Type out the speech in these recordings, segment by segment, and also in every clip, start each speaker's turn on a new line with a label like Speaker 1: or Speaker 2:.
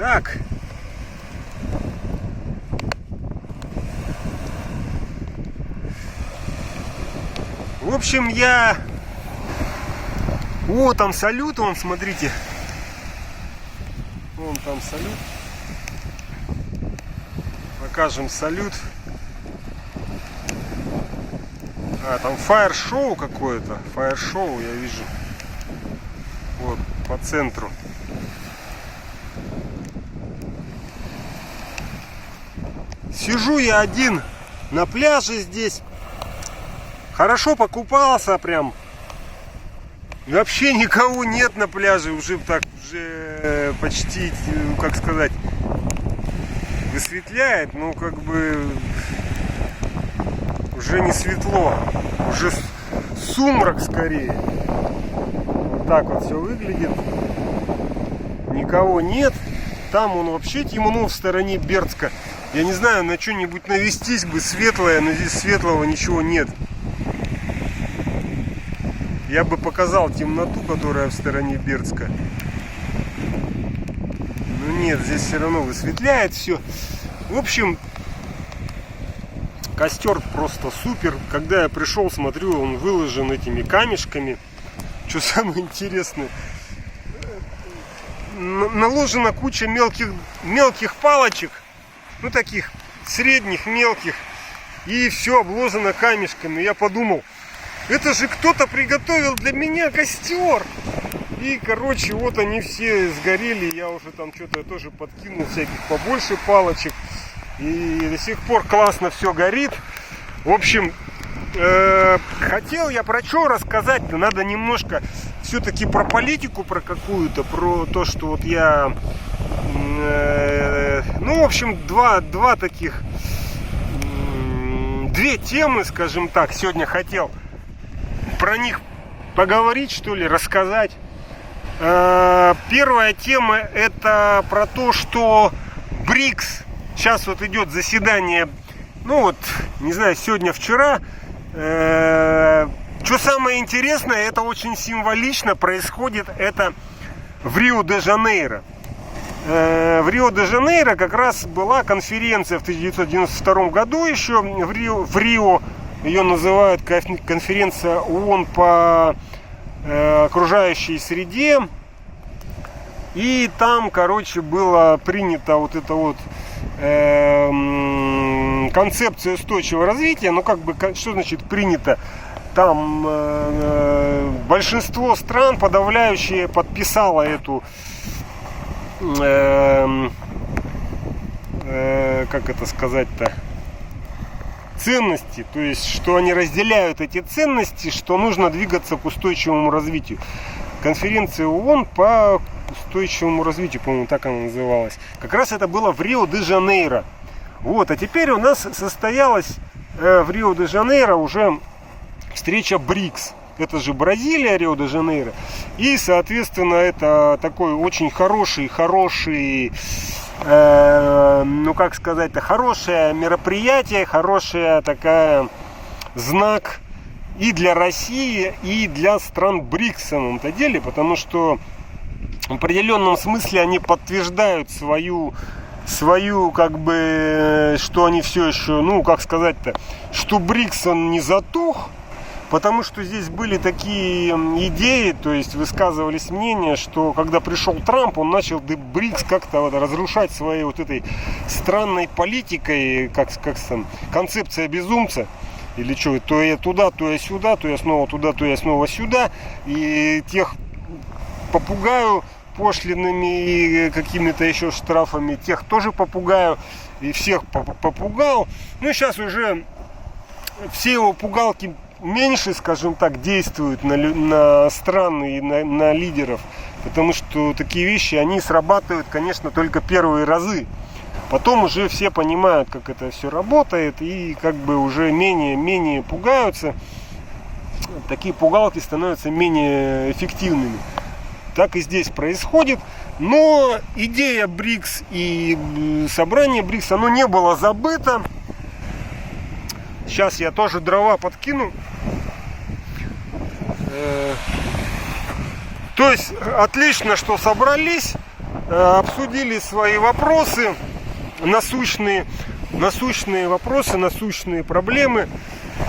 Speaker 1: Так. В общем, О, там салют, вон, смотрите. Вон там салют. Покажем салют. А, там фаер-шоу какое-то. Фаер-шоу, я вижу. Вот, по центру. Сижу я один на пляже здесь. Хорошо покупался прям. Вообще никого нет на пляже. Уже почти, как сказать, высветляет. Но как бы уже не светло. Уже сумрак скорее. Вот так вот все выглядит. Никого нет. Там он вообще темно в стороне Бердска. Я не знаю, на что-нибудь навестись бы светлое, но здесь светлого ничего нет. Я бы показал темноту, которая в стороне Бердска. Но нет, здесь все равно высветляет все. В общем, костер просто супер. Когда я пришел, смотрю, он выложен этими камешками. Что самое интересное, наложена куча мелких палочек. Ну, таких средних, мелких. И все обложено камешками. Я подумал, это же кто-то приготовил для меня костер. И, короче, вот они все сгорели. Я уже там что-то тоже подкинул всяких побольше палочек. И до сих пор классно все горит. В общем, хотел я про что рассказать. Надо немножко все-таки про политику, про какую-то. Про то, что вот я... Ну, в общем, две темы, скажем так, сегодня хотел про них поговорить, что ли, рассказать. Первая тема — это про то, что БРИКС, сейчас вот идет заседание, ну вот, не знаю, сегодня-вчера. Что самое интересное, это очень символично происходит, это в Рио-де-Жанейро. В Рио-де-Жанейро как раз была конференция в 1992 году еще в Рио. Ее называют конференция ООН по окружающей среде. И там, короче, было принято вот это вот концепция устойчивого развития. Ну, как бы, что значит принято? Там большинство стран, подавляющее, подписало эту как это сказать-то, ценности, то есть, что они разделяют эти ценности, что нужно двигаться к устойчивому развитию. Конференция ООН по устойчивому развитию, по-моему, так она называлась. Как раз это было в Рио-де-Жанейро. Вот, а теперь у нас состоялась в Рио-де-Жанейро уже встреча БРИКС. Это же Бразилия, Рио-де-Жанейро. И, соответственно, это такой очень хороший, ну как сказать-то, хорошее мероприятие, хорошая такая знак и для России, и для стран БРИКС в самом-то деле, потому что в определенном смысле они подтверждают свою как бы, что они все еще, ну как сказать-то, что БРИКС он не затух. Потому что здесь были такие идеи, то есть высказывались мнения, что когда пришел Трамп, он начал БРИКС как-то вот разрушать своей вот этой странной политикой, как там, концепция безумца. Или что, то я туда, то я сюда, то я снова туда, то я снова сюда. И тех попугаю пошлинами и какими-то еще штрафами, тех тоже попугаю. И всех попугал. Ну, сейчас уже все его пугалки меньше, скажем так, действуют на страны и на лидеров, потому что такие вещи, они срабатывают, конечно, только первые разы. Потом уже все понимают, как это все работает, и как бы уже менее пугаются. Такие пугалки становятся менее эффективными. Так и здесь происходит. Но идея БРИКС и собрание БРИКС, оно не было забыто. Сейчас я тоже дрова подкину. То есть отлично, что собрались. обсудили свои вопросы, насущные вопросы, насущные проблемы.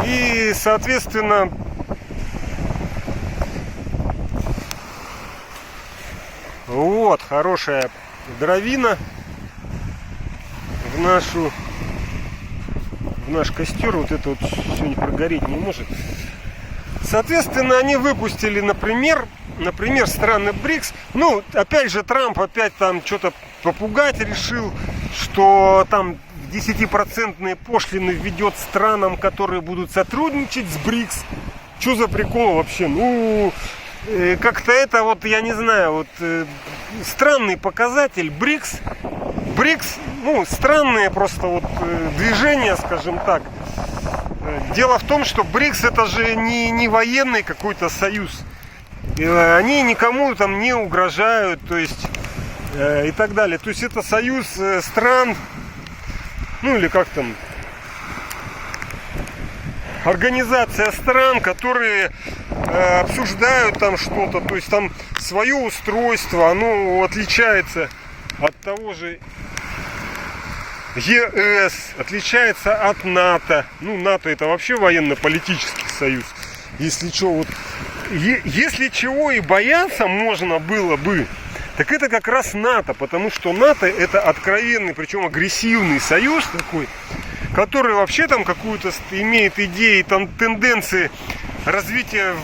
Speaker 1: И, соответственно, вот, хорошая дровина в наш костер. Вот это вот сегодня прогореть не может. Соответственно, они выпустили, например, страны БРИКС. Ну, опять же, Трамп опять там что-то попугать решил, что там 10% пошлины введет странам, которые будут сотрудничать с БРИКС. Что за прикол вообще? Ну, как-то это вот, я не знаю, вот странный показатель. БРИКС, ну, странные просто вот движения, скажем так. Дело в том, что БРИКС это же не военный какой-то союз. Они никому там не угрожают, то есть и так далее. То есть это союз стран, ну или как там, организация стран, которые обсуждают там что-то, то есть там свое устройство, оно отличается от того же ЕС, отличается от НАТО. Ну, НАТО это вообще военно-политический союз. Если что, вот, если чего и бояться можно было бы, так это как раз НАТО, потому что НАТО это откровенный, причем агрессивный союз такой, который вообще там какую-то имеет идеи, там тенденции развития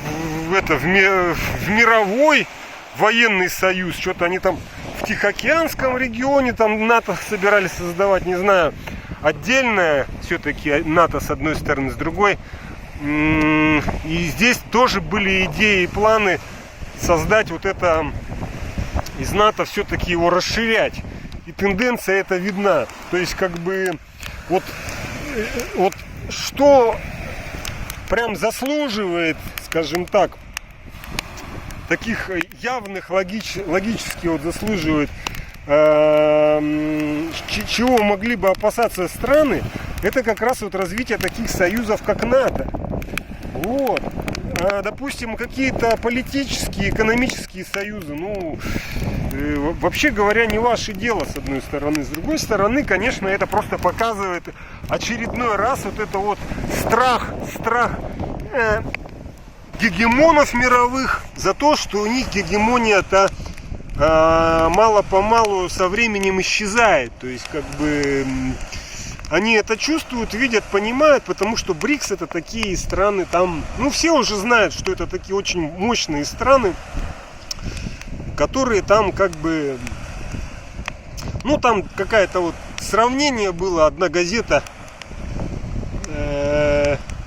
Speaker 1: в мировой военный союз. Что-то они там в Тихоокеанском регионе там НАТО собирались создавать, не знаю, отдельное все-таки НАТО с одной стороны, с другой. И здесь тоже были идеи и планы создать вот это из НАТО, все-таки его расширять. И тенденция эта видна. То есть как бы вот что прям заслуживает, скажем так, таких явных логически вот заслуживает, чего могли бы опасаться страны, это как раз вот развитие таких союзов, как НАТО. Вот. Допустим, какие-то политические, экономические союзы, ну, вообще говоря, не ваше дело, с одной стороны. С другой стороны, конечно, это просто показывает очередной раз вот это вот страх гегемонов мировых за то, что у них гегемония-то мало-помалу со временем исчезает. То есть, как бы, они это чувствуют, видят, понимают, потому что БРИКС это такие страны, там, ну, все уже знают, что это такие очень мощные страны, которые там, как бы, ну, там какая-то вот сравнение было, одна газета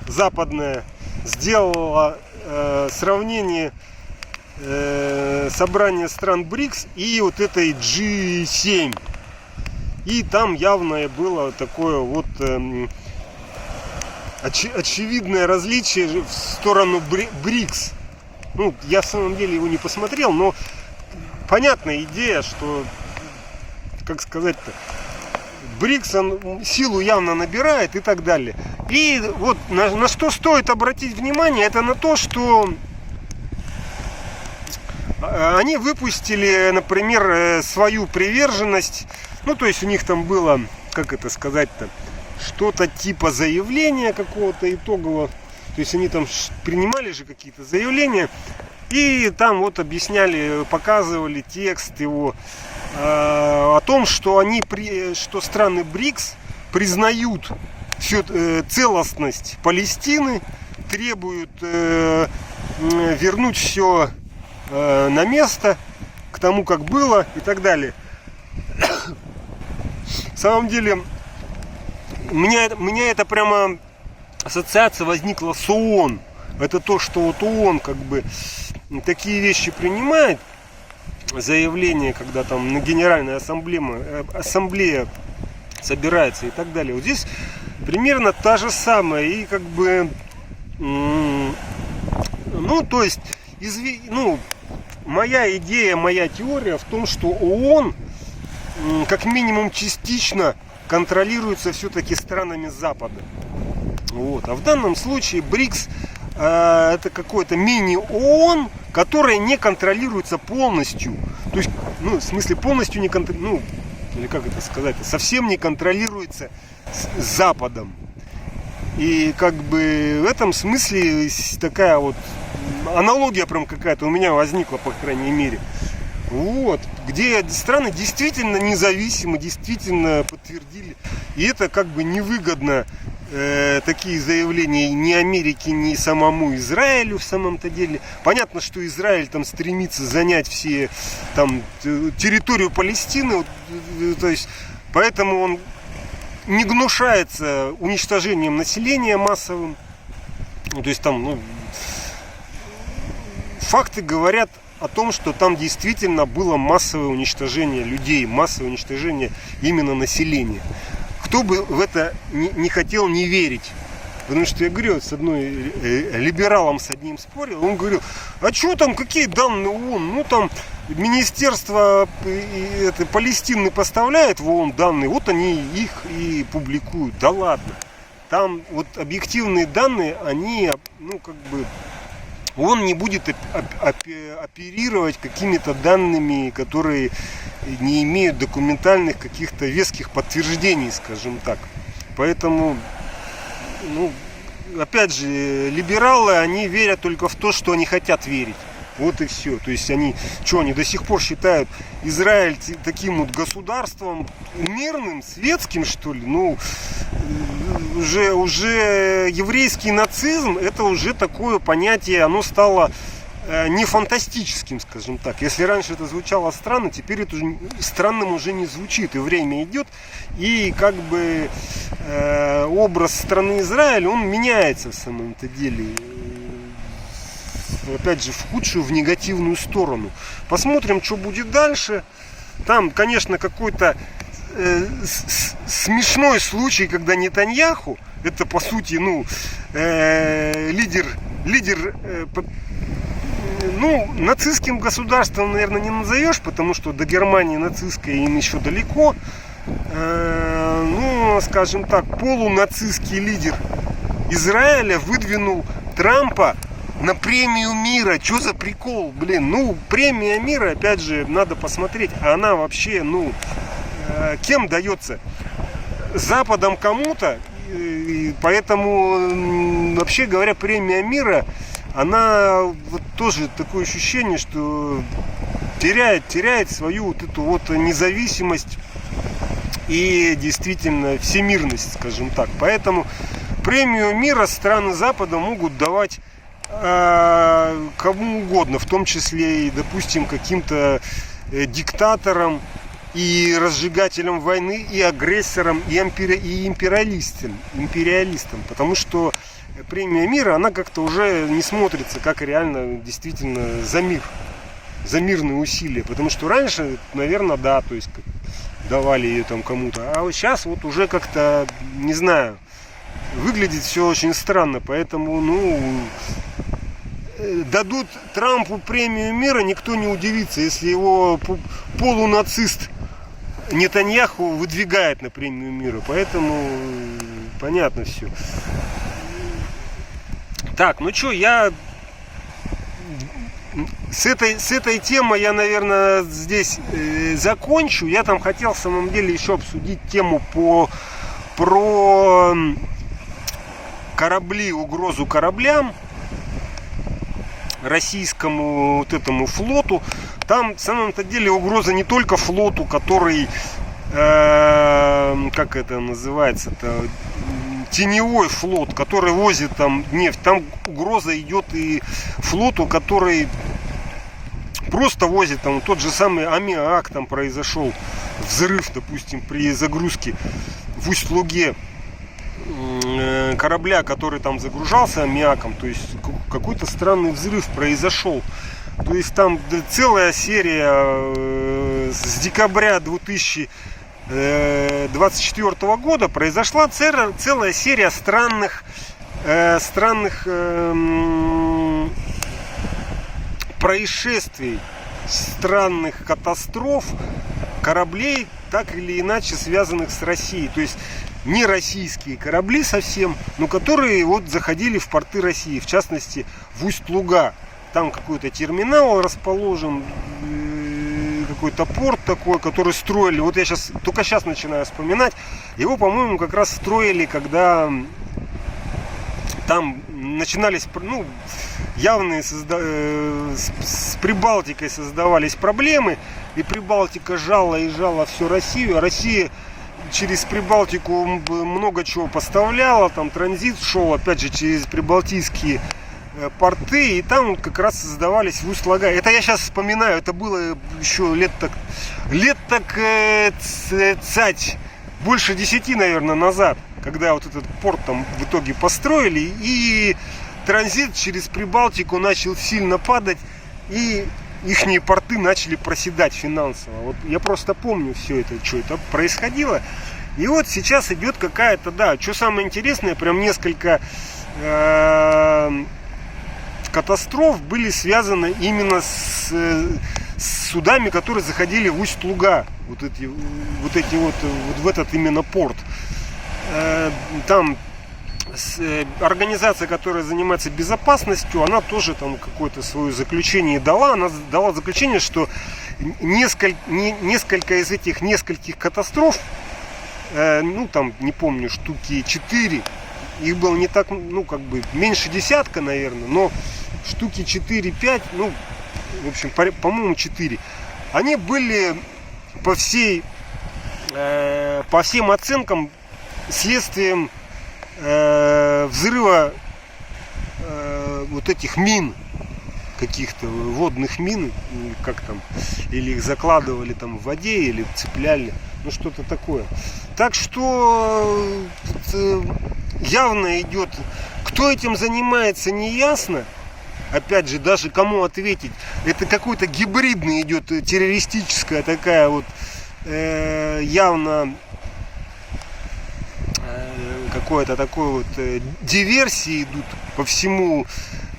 Speaker 1: западная сделала сравнение собрания стран БРИКС и вот этой G7. И там явное было такое вот очевидное различие в сторону БРИКС. Ну, я в самом деле его не посмотрел, но понятная идея, что, как сказать-то, БРИКС он силу явно набирает и так далее. И вот на что стоит обратить внимание, это на то, что они выпустили, например, свою приверженность. Ну, то есть у них там было, как это сказать-то, что-то типа заявления какого-то итогового. То есть они там принимали же какие-то заявления. И там вот объясняли, показывали текст его о том, что что страны БРИКС признают всю целостность Палестины, требуют вернуть все на место, к тому, как было и так далее. На самом деле, у меня это прямо ассоциация возникла с ООН. Это то, что вот ООН как бы такие вещи принимает, заявления, когда там на Генеральной ассамблея собирается и так далее. Вот здесь примерно та же самая. И как бы, ну, то есть, моя идея, моя теория в том, что ООН как минимум частично контролируется все-таки странами Запада. Вот. А в данном случае БРИКС это какой-то мини-ООН, которая не контролируется полностью. То есть, ну, в смысле, полностью не контролируется, ну, или как это сказать, совсем не контролируется с Западом. И как бы в этом смысле такая вот аналогия прям какая-то у меня возникла, по крайней мере. Вот, где страны действительно независимы, действительно подтвердили. И это как бы невыгодно, такие заявления ни Америке, ни самому Израилю в самом-то деле. Понятно, что Израиль там стремится занять все там территорию Палестины, то есть, поэтому он не гнушается уничтожением населения массовым. То есть там, ну, факты говорят о том, что там действительно было массовое уничтожение людей, массовое уничтожение именно населения. Кто бы в это не хотел не верить. Потому что я говорю, с одной либералом с одним спорил, он говорил, а что там, какие данные ООН? Ну там Министерство Палестины поставляет в ООН данные, вот они их и публикуют. Да ладно. Там вот объективные данные, они, ну как бы, он не будет оперировать какими-то данными, которые не имеют документальных каких-то веских подтверждений, скажем так. Поэтому, ну, опять же, либералы, они верят только в то, что они хотят верить. Вот и все. То есть они до сих пор считают Израиль таким вот государством мирным, светским, что ли? Ну, уже еврейский нацизм, это уже такое понятие, оно стало не фантастическим, скажем так. Если раньше это звучало странно, теперь это странным уже не звучит. И время идет, и как бы образ страны Израиль, он меняется в самом-то деле. Опять же, в худшую, в негативную сторону. Посмотрим, что будет дальше. Там, конечно, какой-то смешной случай, когда Нетаньяху, это по сути, ну, лидер, ну, нацистским государством, наверное, не назовешь, потому что до Германии нацистской им еще далеко. Ну, скажем так, полунацистский лидер Израиля выдвинул Трампа на премию мира. Что за прикол, блин? Ну, премия мира, опять же, надо посмотреть. Она вообще, ну, кем дается? Западом кому-то. И поэтому, вообще говоря, премия мира, она вот тоже такое ощущение, что теряет свою вот эту вот независимость и действительно всемирность, скажем так. Поэтому премию мира страны Запада могут давать кому угодно, в том числе и, допустим, каким-то диктаторам и разжигателям войны, и агрессорам, и империалистам, потому что премия мира, она как-то уже не смотрится как реально действительно за мир, за мирные усилия, потому что раньше, наверное, да, то есть давали ее там кому-то, а вот сейчас вот уже как-то, не знаю, выглядит все очень странно, поэтому, ну, дадут Трампу премию мира, никто не удивится, если его полунацист Нетаньяху выдвигает на премию мира, поэтому понятно все. Так, ну что, я с этой темой я, наверное, здесь закончу. Я там хотел, в самом деле, еще обсудить тему про корабли, угрозу кораблям, российскому вот этому флоту. Там, в самом-то деле, угроза не только флоту, который, как это называется-то, теневой флот, который возит там нефть. Там угроза идет и флоту, который просто возит там тот же самый аммиак. Там произошел взрыв, допустим, при загрузке в Усть-Луге корабля, который там загружался аммиаком. То есть какой-то странный взрыв произошел. То есть там целая серия с декабря 2024 года произошла целая серия странных происшествий, странных катастроф кораблей, так или иначе связанных с Россией. То есть не российские корабли совсем, но которые вот заходили в порты России, в частности в Усть-Луга. там какой-то терминал расположен, какой-то порт такой, который строили. Вот я только сейчас начинаю вспоминать. Его, по-моему, как раз строили, когда там начинались, ну, явные с Прибалтикой создавались проблемы, и Прибалтика жала и жала всю Россию, а Россия через Прибалтику много чего поставляла, там транзит шел, опять же, через прибалтийские порты, и там как раз создавались в Усть-Лагай. Это я сейчас вспоминаю, это было еще лет так цать, больше 10, наверное, назад, когда вот этот порт там в итоге построили, и транзит через Прибалтику начал сильно падать, и ихние порты начали проседать финансово. Вот я просто помню все это, что это происходило. И вот сейчас идет какая-то, да, что самое интересное, прям несколько катастроф были связаны именно с судами, которые заходили в Усть-Луга, вот эти вот в этот именно порт. Там организация, которая занимается безопасностью, она тоже там какое-то свое заключение дала. Она дала заключение, что несколько из этих нескольких катастроф, ну там, не помню, штуки 4, их было не так, ну как бы меньше десятка, наверное, но штуки 4-5, ну, в общем, по-моему, 4, они были по всем оценкам следствием взрыва вот этих мин, каких-то водных мин, как там, или их закладывали там в воде, или цепляли, ну что-то такое. Так что явно идет, кто этим занимается, не ясно. Опять же, даже кому ответить, это какой-то гибридный идет, террористическая такая вот явно какой-то такой вот диверсии идут по всему,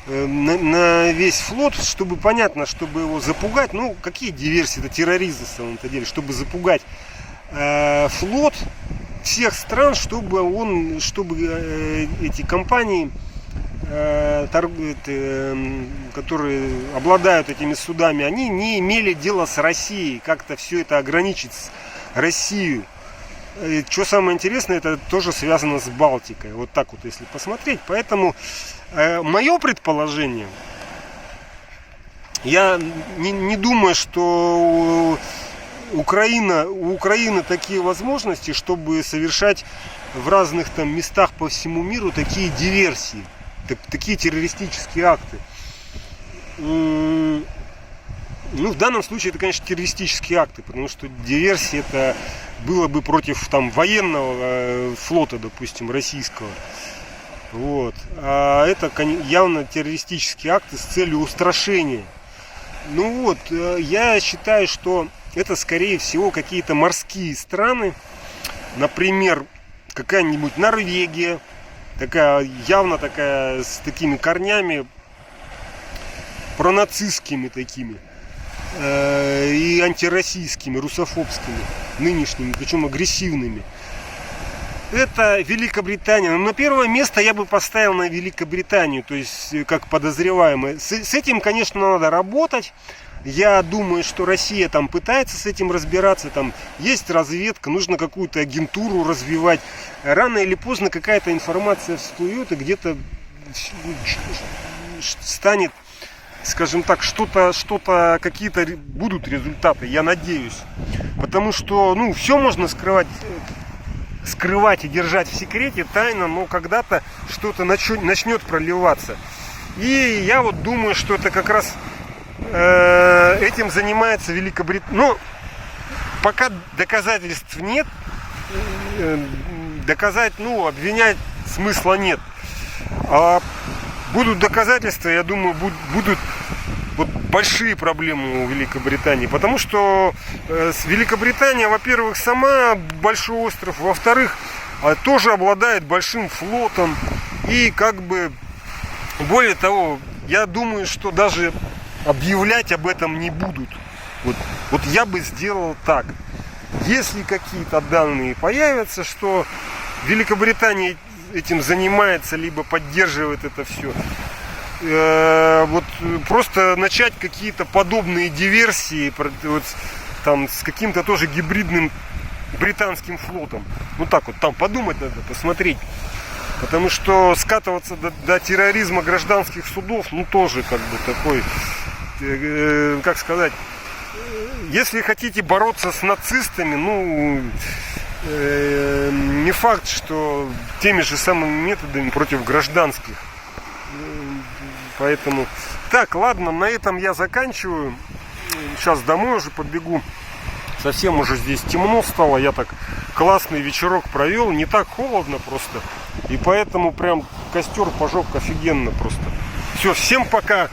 Speaker 1: на весь флот, чтобы понятно, чтобы его запугать. Ну, какие диверсии? Это терроризм на самом-то деле, чтобы запугать флот всех стран, чтобы эти компании, которые обладают этими судами, они не имели дела с Россией, как-то все это ограничить Россию. Что самое интересное, это тоже связано с Балтикой. Вот так вот, если посмотреть. Поэтому мое предположение, я не думаю, что у Украины такие возможности, чтобы совершать в разных там местах по всему миру такие диверсии, такие террористические акты. Ну, в данном случае это, конечно, террористические акты, потому что диверсия это было бы против там военного флота, допустим, российского. Вот. А это явно террористические акты с целью устрашения. Ну вот, я считаю, что это, скорее всего, какие-то морские страны, например, какая-нибудь Норвегия, явно такая с такими корнями пронацистскими такими, и антироссийскими, русофобскими, нынешними, причем агрессивными. Это Великобритания. Но на первое место я бы поставил на Великобританию, то есть как подозреваемое. С этим, конечно, надо работать. Я думаю, что Россия там пытается с этим разбираться. Там есть разведка, нужно какую-то агентуру развивать. Рано или поздно какая-то информация всплывет, и где-то станет, скажем так, какие-то будут результаты, я надеюсь. Потому что, ну, все можно скрывать и держать в секрете, тайно, но когда-то что-то начнет проливаться. И я вот думаю, что это как раз этим занимается Великобритания. Ну, пока доказательств нет, обвинять смысла нет. А будут доказательства, я думаю, будут вот большие проблемы у Великобритании. Потому что Великобритания, во-первых, сама большой остров, во-вторых, тоже обладает большим флотом. И как бы, более того, я думаю, что даже объявлять об этом не будут. Вот я бы сделал так. Если какие-то данные появятся, что Великобритания этим занимается, либо поддерживает это все, вот просто начать какие-то подобные диверсии вот, там, с каким-то тоже гибридным британским флотом. Ну так вот, там подумать надо, посмотреть. Потому что скатываться до терроризма гражданских судов, ну тоже как бы такой, как сказать, если хотите бороться с нацистами, ну не факт, что теми же самыми методами против гражданских. Поэтому, так, ладно, на этом я заканчиваю. Сейчас домой уже побегу. Совсем уже здесь темно стало. Я так классный вечерок провел. Не так холодно просто. И поэтому прям костер пожег офигенно просто. Все, всем пока.